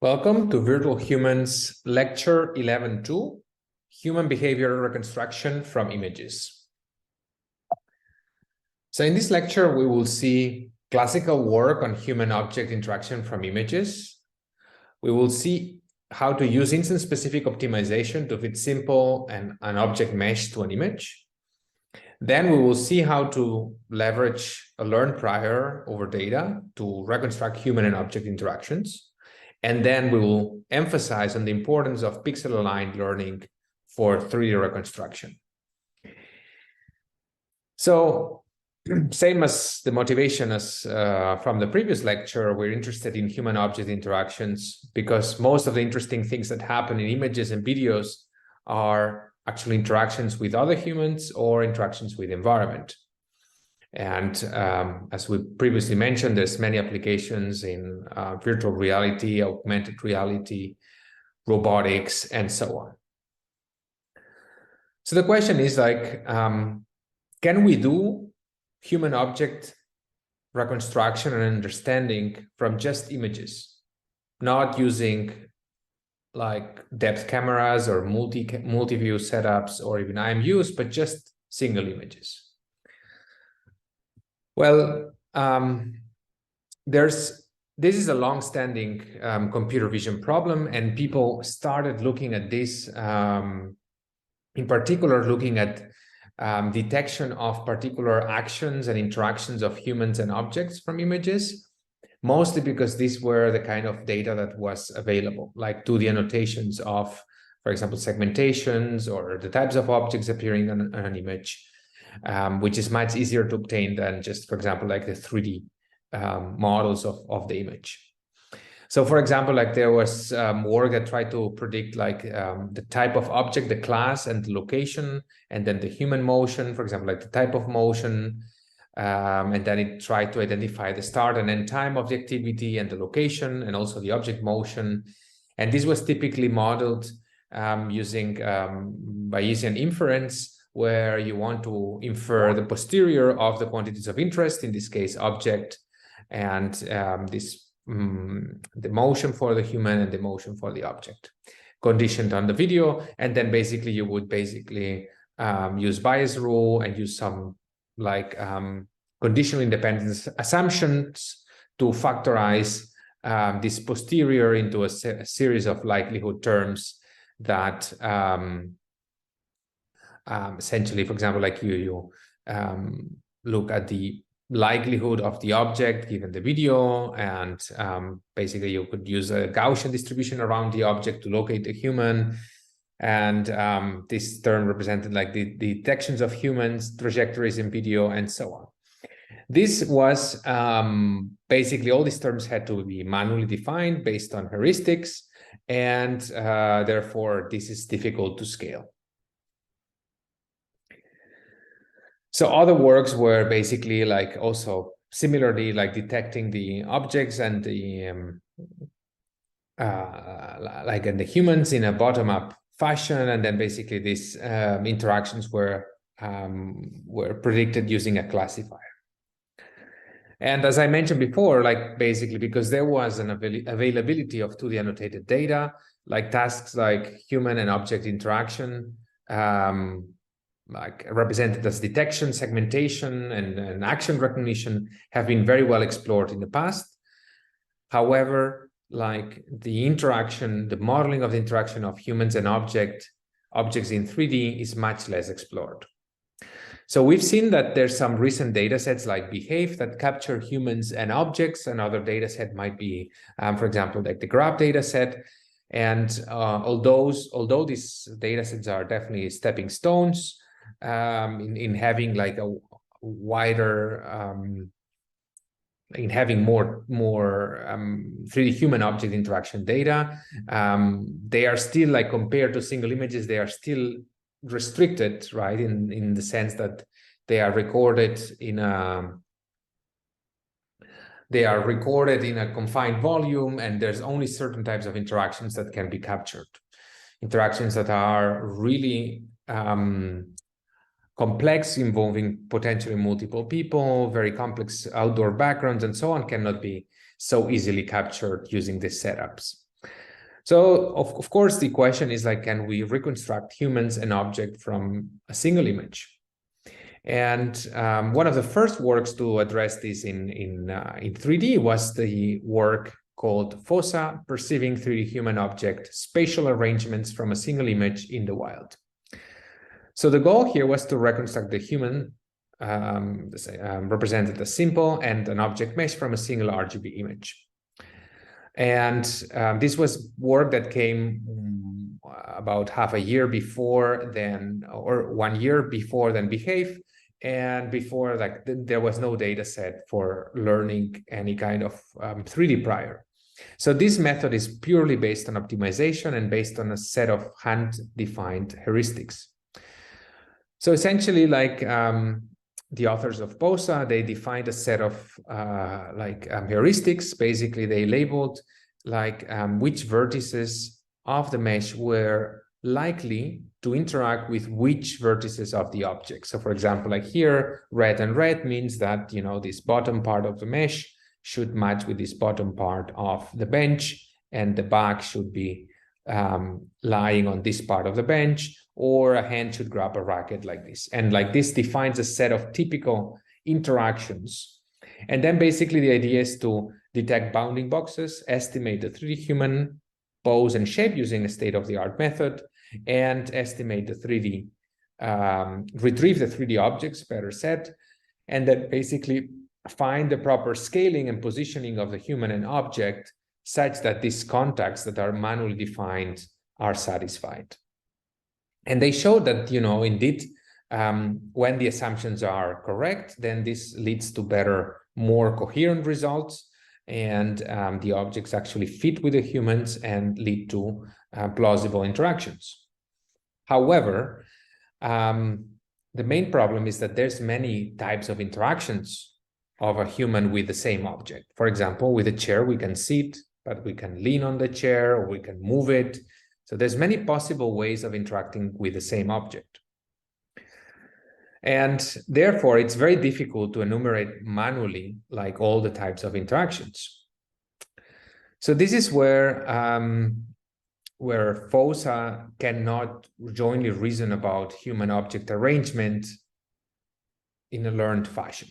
Welcome to Virtual Humans Lecture 11.2, Human Behavior Reconstruction from Images. So in this lecture, we will see classical work on human-object interaction from images. We will see how to use instance-specific optimization to fit simple and an object mesh to an image. Then we will see how to leverage a learned prior over data to reconstruct human and object interactions. And then we will emphasize on the importance of pixel-aligned learning for 3D reconstruction. So, same as the motivation as from the previous lecture, we're interested in human-object interactions because most of the interesting things that happen in images and videos are actually interactions with other humans or interactions with the environment. And as we previously mentioned, there's many applications in virtual reality, augmented reality, robotics, and so on. So the question is like, can we do human object reconstruction and understanding from just images, not using like depth cameras or multi-view setups or even IMUs, but just single images? Well, this is a long-standing computer vision problem, and people started looking at this, in particular, looking at detection of particular actions and interactions of humans and objects from images, mostly because these were the kind of data that was available, like 2D annotations of, for example, segmentations or the types of objects appearing on an image. Which is much easier to obtain than just, for example, like the 3D models of the image. So, for example, like there was work that tried to predict like the type of object, the class, and the location, and then the human motion, for example, like the type of motion, and then it tried to identify the start and end time of the activity and the location, and also the object motion. And this was typically modeled by using an inference, where you want to infer the posterior of the quantities of interest, in this case, object, and the motion for the human and the motion for the object, conditioned on the video. And then basically you would use bias rule and use some like conditional independence assumptions to factorize this posterior into a series of likelihood terms that essentially, for example, like you look at the likelihood of the object given the video, and basically you could use a Gaussian distribution around the object to locate the human. And this term represented like the detections of humans, trajectories in video, and so on. This was basically all these terms had to be manually defined based on heuristics, and therefore this is difficult to scale. So other works were basically like also similarly like detecting the objects and the like in the humans in a bottom-up fashion, and then basically these interactions were predicted using a classifier. And as I mentioned before, like basically because there was an availability of 2D annotated data, like tasks like human and object interaction, like represented as detection, segmentation, and action recognition, have been very well explored in the past. However, like the interaction, the modeling of the interaction of humans and objects in 3D is much less explored. So we've seen that there's some recent data sets like Behave that capture humans and objects. Another data set might be, for example, like the Graph data set. And although these data sets are definitely stepping stones, in having like a wider, in having more 3D human object interaction data, they are still, like, compared to single images, they are still restricted, right? In the sense that they are recorded in a confined volume, and there's only certain types of interactions that can be captured. Interactions that are really complex, involving potentially multiple people, very complex outdoor backgrounds, and so on, cannot be so easily captured using these setups. So of course, the question is like, can we reconstruct humans and object from a single image? And one of the first works to address this in 3D was the work called Fosa, Perceiving 3D Human Object Spatial Arrangements from a Single Image in the Wild. So the goal here was to reconstruct the human represented as simple and an object mesh from a single RGB image. And this was work that came about half a year before then, or 1 year before then Behave, and before like there was no data set for learning any kind of 3D prior. So this method is purely based on optimization and based on a set of hand-defined heuristics. So essentially, like the authors of Fosa, they defined a set of heuristics. Basically, they labeled like which vertices of the mesh were likely to interact with which vertices of the object. So for example, like here, red and red means that, you know, this bottom part of the mesh should match with this bottom part of the bench, and the back should be lying on this part of the bench, or a hand should grab a racket like this. And like this defines a set of typical interactions. And then basically the idea is to detect bounding boxes, estimate the 3D human pose and shape using a state-of-the-art method, and estimate the 3D, retrieve the 3D objects, better said, and then basically find the proper scaling and positioning of the human and object such that these contacts that are manually defined are satisfied. And they show that, you know, indeed, when the assumptions are correct, then this leads to better, more coherent results, and the objects actually fit with the humans and lead to plausible interactions. However, the main problem is that there's many types of interactions of a human with the same object. For example, with a chair, we can sit, but we can lean on the chair, or we can move it. So there's many possible ways of interacting with the same object. And therefore, it's very difficult to enumerate manually like all the types of interactions. So this is where Fosa cannot jointly reason about human object arrangement in a learned fashion.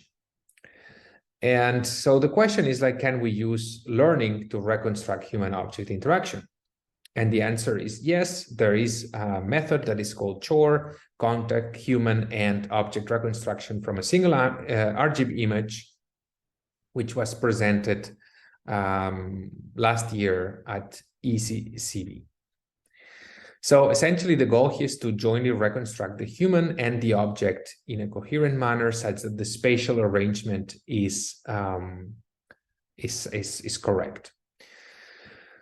And so the question is like, can we use learning to reconstruct human object interaction? And the answer is yes. There is a method that is called CHOR, contact, human, and object reconstruction from a single RGB image, which was presented last year at ECCB. So essentially, the goal here is to jointly reconstruct the human and the object in a coherent manner, such that the spatial arrangement is correct.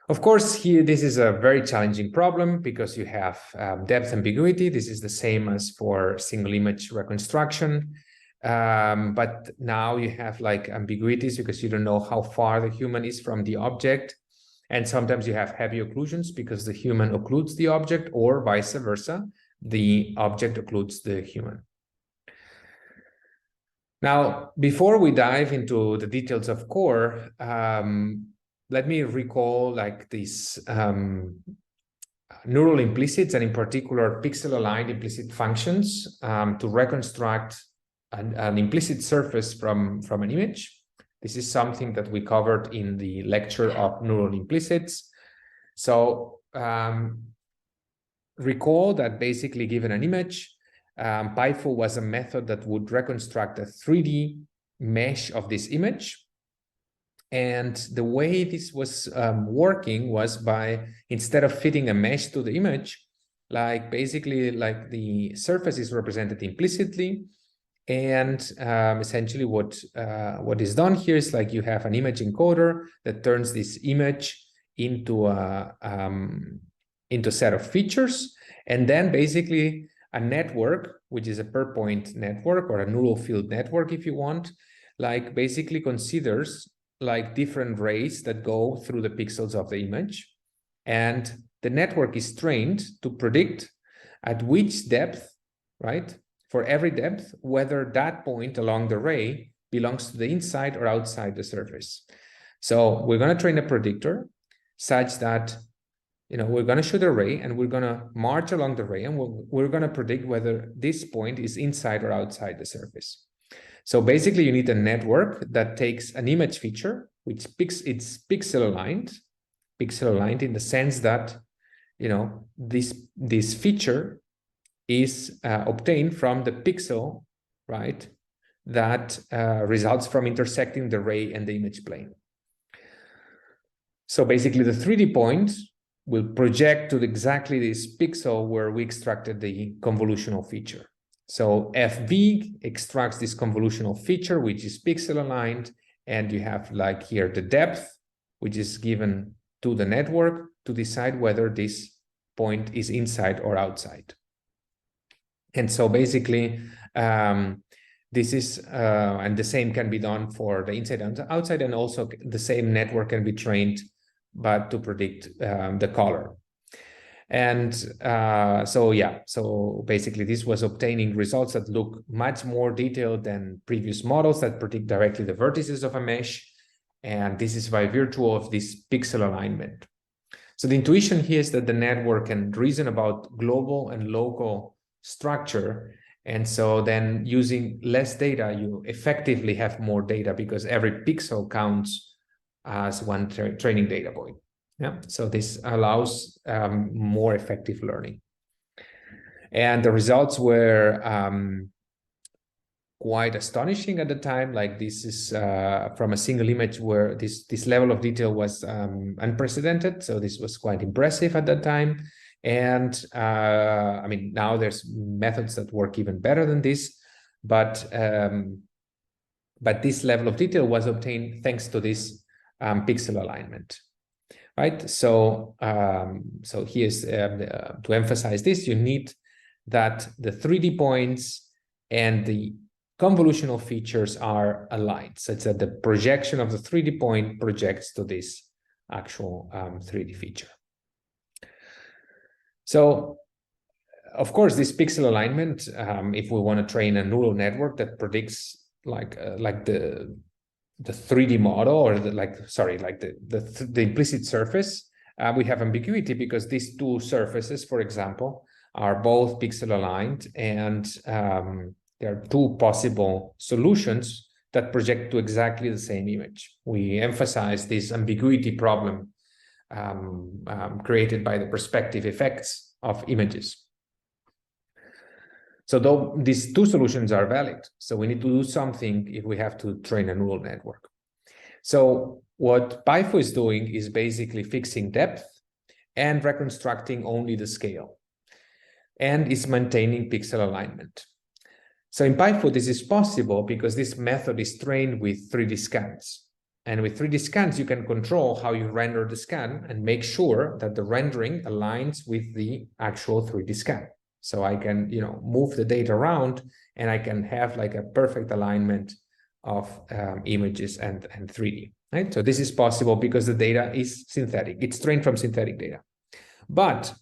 Of course, here this is a very challenging problem because you have depth ambiguity. This is the same as for single image reconstruction, but now you have like ambiguities because you don't know how far the human is from the object. And sometimes you have heavy occlusions because the human occludes the object, or vice versa, the object occludes the human. Now, before we dive into the details of core, let me recall like these neural implicits, and in particular pixel-aligned implicit functions to reconstruct an implicit surface from an image. This is something that we covered in the lecture of neural implicits. So recall that basically given an image, PyFu was a method that would reconstruct a 3D mesh of this image. And the way this was working was by, instead of fitting a mesh to the image, like basically like the surface is represented implicitly. And essentially what is done here is like you have an image encoder that turns this image into a set of features, and then basically a network, which is a per point network or a neural field network if you want, like basically considers like different rays that go through the pixels of the image, and the network is trained to predict at which depth, right? For every depth, whether that point along the ray belongs to the inside or outside the surface. So we're going to train a predictor such that, we're going to shoot an array and we're going to march along the array, and we're going to predict whether this point is inside or outside the surface. So basically, you need a network that takes an image feature, which it's pixel aligned in the sense that, this feature is obtained from the pixel, right, that results from intersecting the ray and the image plane. So basically, the 3D point will project to exactly this pixel where we extracted the convolutional feature. So FB extracts this convolutional feature, which is pixel aligned, and you have like here the depth, which is given to the network to decide whether this point is inside or outside. And so basically, this is, and the same can be done for the inside and outside, and also the same network can be trained, but to predict the color. And so basically this was obtaining results that look much more detailed than previous models that predict directly the vertices of a mesh. And this is by virtue of this pixel alignment. So the intuition here is that the network can reason about global and local structure. And so then using less data, you effectively have more data because every pixel counts as one training data point. Yeah, so this allows more effective learning. And the results were quite astonishing at the time. Like this is from a single image where this level of detail was unprecedented. So this was quite impressive at that time. And I mean, now there's methods that work even better than this, but this level of detail was obtained thanks to this pixel alignment. Right, so here's to emphasize this, you need that the 3D points and the convolutional features are aligned, such that the projection of the 3D point projects to this actual 3D feature. So, of course, this pixel alignment, if we want to train a neural network that predicts like the 3D model, or the implicit surface, we have ambiguity because these two surfaces, for example, are both pixel aligned, and there are two possible solutions that project to exactly the same image. We emphasize this ambiguity problem created by the perspective effects of images. So though these two solutions are valid, so we need to do something if we have to train a neural network. So what PyFo is doing is basically fixing depth and reconstructing only the scale, and is maintaining pixel alignment. So in PyFo, this is possible because this method is trained with 3D scans. And with 3D scans, you can control how you render the scan and make sure that the rendering aligns with the actual 3D scan. So I can, move the data around, and I can have like a perfect alignment of images and 3D, right? So this is possible because the data is synthetic. It's trained from synthetic data. But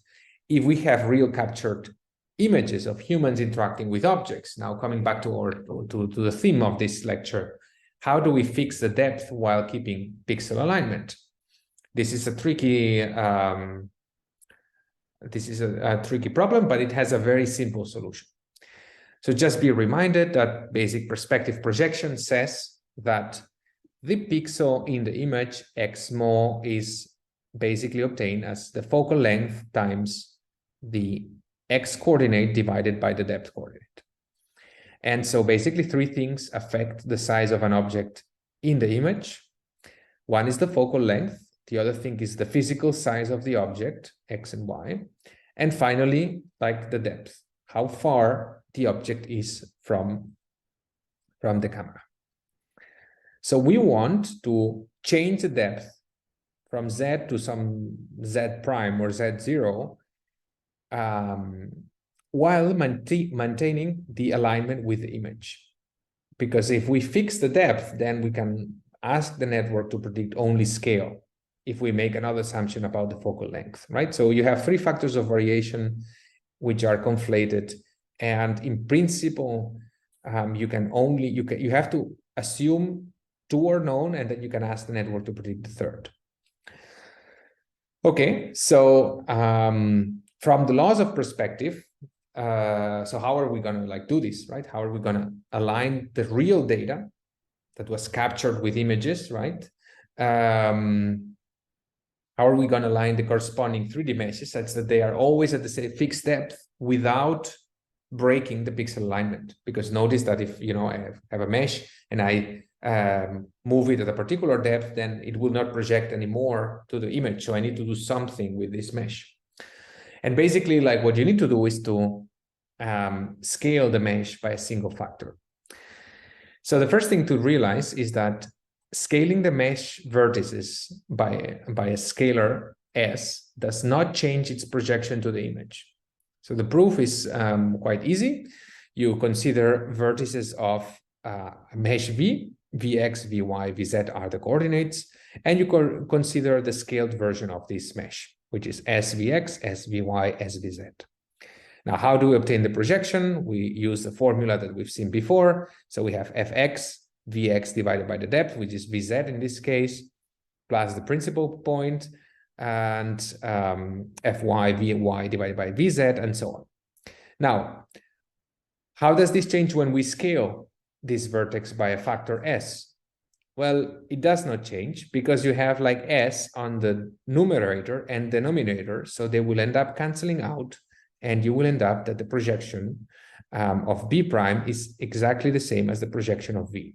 if we have real captured images of humans interacting with objects, now coming back to the theme of this lecture, how do we fix the depth while keeping pixel alignment? This is a tricky problem, but it has a very simple solution. So just be reminded that basic perspective projection says that the pixel in the image x small is basically obtained as the focal length times the x coordinate divided by the depth coordinate. And so basically three things affect the size of an object in the image. One is the focal length. The other thing is the physical size of the object, x and y. And finally, like the depth, how far the object is from the camera. So we want to change the depth from z to some z prime or z0 while maintaining the alignment with the image. Because if we fix the depth, then we can ask the network to predict only scale if we make another assumption about the focal length, right? So you have three factors of variation which are conflated, and in principle, you have to assume two are known, and then you can ask the network to predict the third. Okay, so from the laws of perspective, so how are we going to like do this, right? How are we going to align the real data that was captured with images, right? How are we going to align the corresponding 3D meshes such that they are always at the same fixed depth without breaking the pixel alignment? Because notice that if I have a mesh and I move it at a particular depth, then it will not project anymore to the image. So I need to do something with this mesh. And basically, like what you need to do is to scale the mesh by a single factor. So the first thing to realize is that scaling the mesh vertices by a scalar S does not change its projection to the image. So the proof is quite easy. You consider vertices of mesh V, Vx, Vy, Vz are the coordinates, and you consider the scaled version of this mesh, which is SVx, SVy, SVz. Now, how do we obtain the projection? We use the formula that we've seen before. So we have Fx, Vx divided by the depth, which is Vz in this case, plus the principal point, and Fy, Vy divided by Vz, and so on. Now, how does this change when we scale this vertex by a factor S? Well, it does not change because you have like S on the numerator and denominator, so they will end up canceling out, and you will end up that the projection of B prime is exactly the same as the projection of V.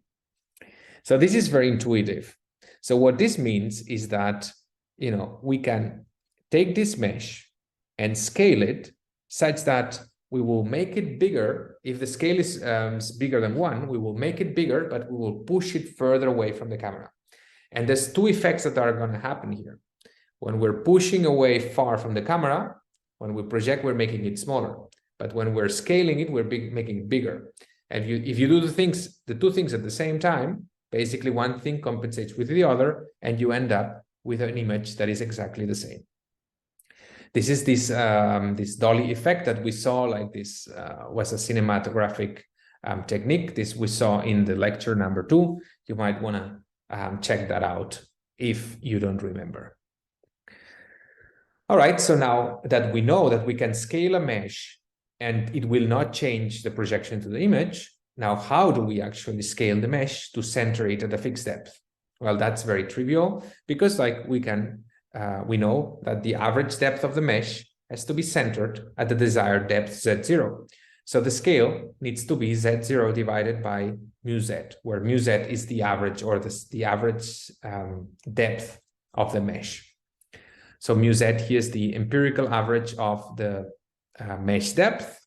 So this is very intuitive. So what this means is that, we can take this mesh and scale it such that we will make it bigger. If the scale is bigger than 1, we will make it bigger, but we will push it further away from the camera. And there's two effects that are going to happen here. When we're pushing away far from the camera, when we project, we're making it smaller. But when we're scaling it, we're making it bigger. And if you do the two things at the same time, basically one thing compensates with the other, and you end up with an image that is exactly the same. This is this dolly effect that we saw, like this was a cinematographic technique. This we saw in the lecture number 2. You might want to check that out if you don't remember. All right, so now that we know that we can scale a mesh and it will not change the projection to the image, now how do we actually scale the mesh to center it at a fixed depth? Well, that's very trivial because we know that the average depth of the mesh has to be centered at the desired depth Z0. So the scale needs to be Z0 divided by mu Z, where mu Z is the average, or the average depth of the mesh. So mu Z here is the empirical average of the mesh depth.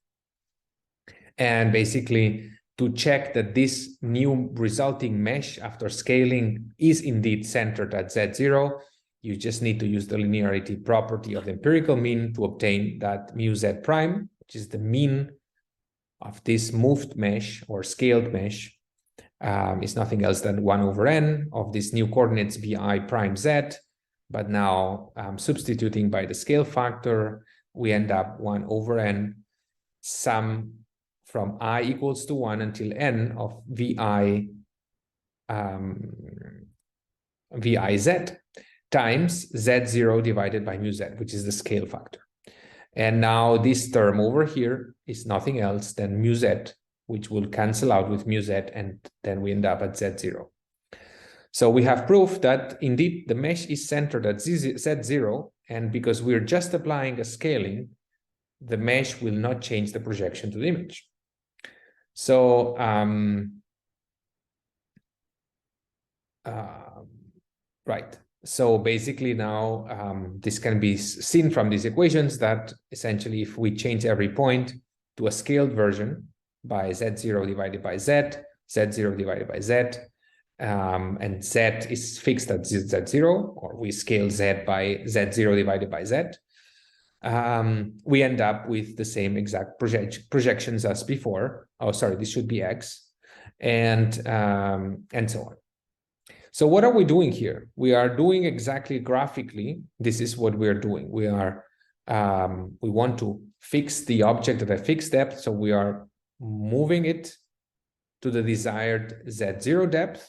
And basically, to check that this new resulting mesh after scaling is indeed centered at Z0, you just need to use the linearity property of the empirical mean to obtain that mu Z prime, which is the mean of this moved mesh or scaled mesh, is nothing else than 1 over n of this new coordinates Vi prime Z. But now substituting by the scale factor, we end up 1 over n sum from I equals to 1 until n of Vi Viz times Z0 divided by mu Z, which is the scale factor. And now this term over here is nothing else than mu Z, which will cancel out with mu Z, and then we end up at Z0. So we have proof that indeed the mesh is centered at Z0, and because we're just applying a scaling, the mesh will not change the projection to the image. So right. So basically now this can be seen from these equations that essentially if we change every point to a scaled version by Z0 divided by Z, Z0 divided by Z, and Z is fixed at Z0, or we scale Z by Z0 divided by Z, we end up with the same exact projections as before. Oh, sorry, this should be X, and so on. So what are we doing here? We are doing exactly graphically. This is what we are doing. We want to fix the object at a fixed depth. So we are moving it to the desired Z0 depth,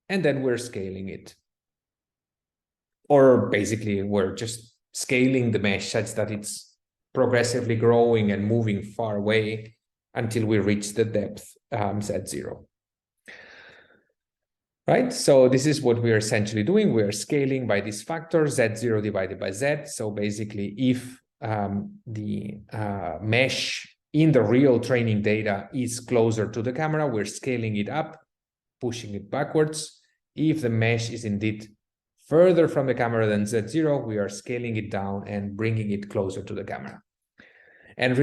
and then we're scaling it. or basically we're just scaling the mesh such that it's progressively growing and moving far away until we reach the depth Z0. Right, so this is what we're essentially doing. We're scaling by this factor Z0 divided by Z. So basically, if the mesh in the real training data is closer to the camera, we're scaling it up, pushing it backwards. If the mesh is indeed further from the camera than Z0, we are scaling it down and bringing it closer to the camera. And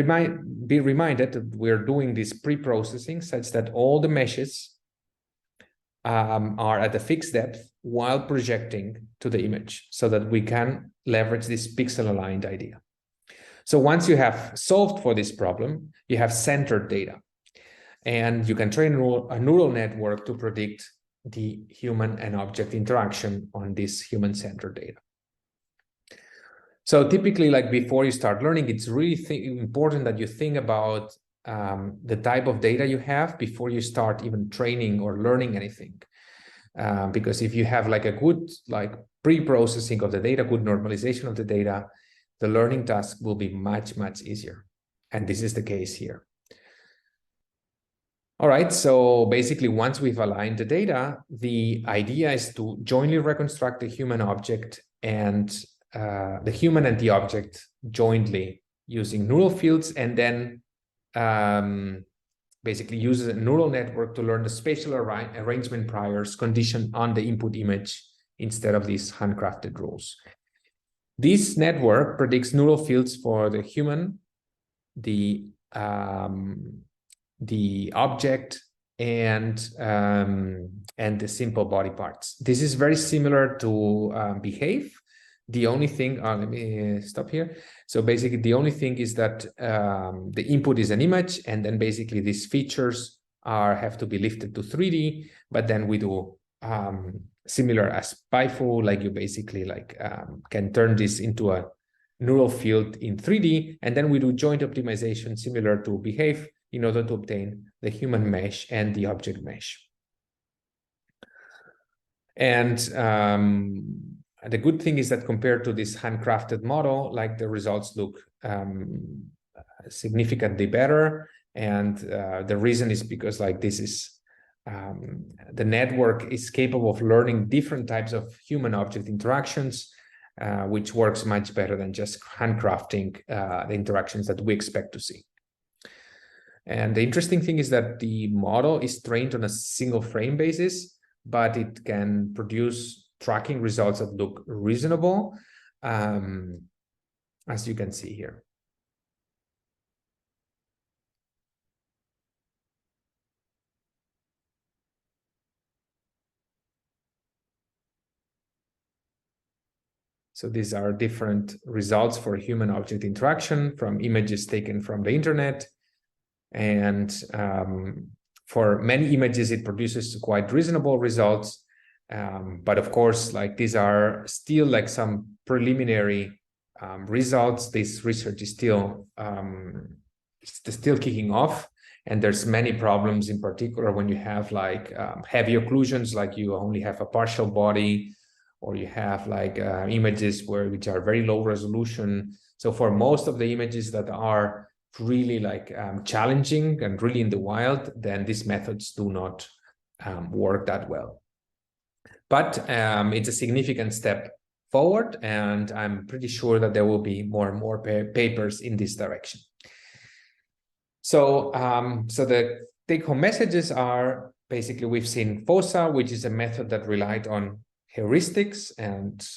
be reminded that we're doing this pre-processing such that all the meshes are at a fixed depth while projecting to the image so that we can leverage this pixel-aligned idea. So once you have solved for this problem, you have centered data. And you can train a neural network to predict the human and object interaction on this human-centered data. So typically, like before you start learning, it's really important that you think about the type of data you have before you start even training or learning anything. Because if you have like a good pre-processing of the data, good normalization of the data, the learning task will be much, much easier. And this is the case here. All right, so basically once we've aligned the data, the idea is to jointly reconstruct the human object and the human and the object jointly using neural fields, and then basically uses a neural network to learn the spatial arrangement priors conditioned on the input image instead of these handcrafted rules. This network predicts neural fields for the human, the object, and the simple body parts. This is very similar to behave. The only thing, let me stop here. So basically the only thing is that the input is an image, and then basically these features have to be lifted to 3D, but then we do similar as PyFu, like you basically can turn this into a neural field in 3D, and then we do joint optimization similar to behave in order to obtain the human mesh and the object mesh. And the good thing is that compared to this handcrafted model, like the results look significantly better. And the reason is because this is the network is capable of learning different types of human object interactions, which works much better than just handcrafting the interactions that we expect to see. And the interesting thing is that the model is trained on a single frame basis, but it can produce tracking results that look reasonable, as you can see here. So these are different results for human object interaction from images taken from the internet. And for many images, it produces quite reasonable results. But of course, these are still some preliminary results. This research is still kicking off, and there's many problems, in particular when you have heavy occlusions, like you only have a partial body, or you have images which are very low resolution. So for most of the images that are really challenging and really in the wild, then these methods do not work that well. But it's a significant step forward, and I'm pretty sure that there will be more and more papers in this direction. So, so the take-home messages are basically we've seen Fosa, which is a method that relied on heuristics, and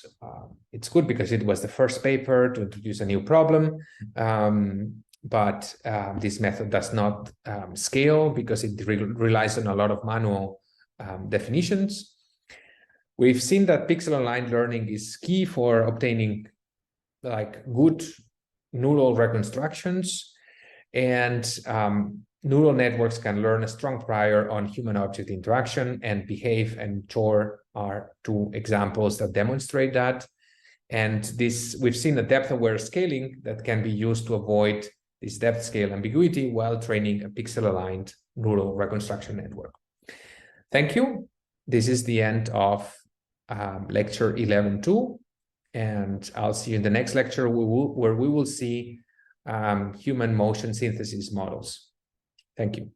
it's good because it was the first paper to introduce a new problem. But this method does not scale because it relies on a lot of manual definitions. We've seen that pixel-aligned learning is key for obtaining good neural reconstructions, and neural networks can learn a strong prior on human-object interaction, and Behave and Chore are two examples that demonstrate that. And we've seen a depth-aware scaling that can be used to avoid this depth scale ambiguity while training a pixel-aligned neural reconstruction network. Thank you. This is the end of lecture 11.2. And I'll see you in the next lecture where we will see human motion synthesis models. Thank you.